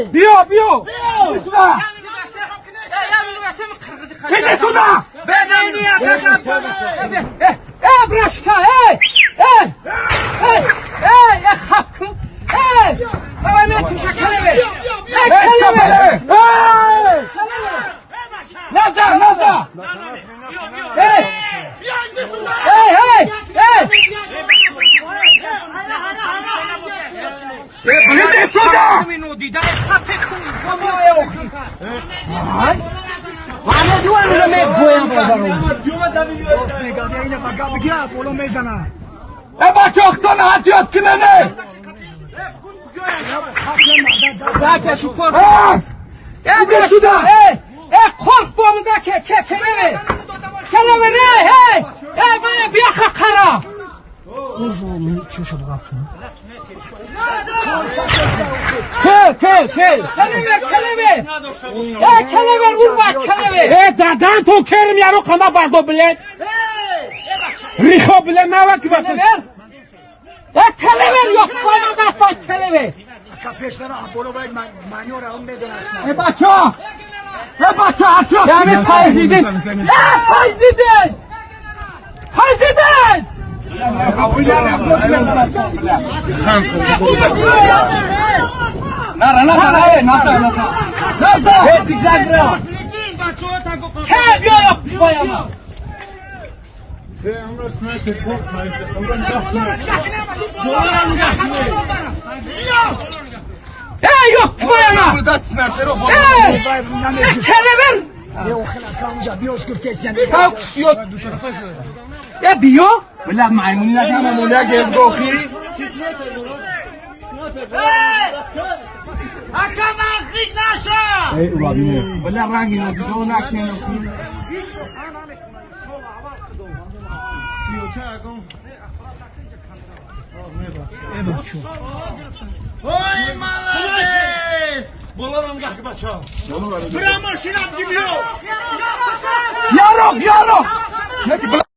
بیا بیا Usta! Gidin suda! براشکا خبکن بابا من تو شکله Nazar, nazar! Gidin suda! همه جوان رو میگویم بابا بچه اختان حجیات کننه! ساکشی کن Gidin suda! kork boğumda kelebe bana bir kara kelebe vurma kelebe dadan to kerim yaro kana bardo bilet Riho bile ne var ki basın kelebe yok bana da kelebe Bacı atıyor! yani faizidin faizidin faizidin Nazar! güzel bro kelebe yok bayama yok bayama kelebe ya biyo ولا معلمون لك انا مولاك يبقوخي حکم نزدیک نشو ولا راقي نجدونك وای مالس Bolaram kalk baça. برا ماشینم گیبیو Yaro, yaro!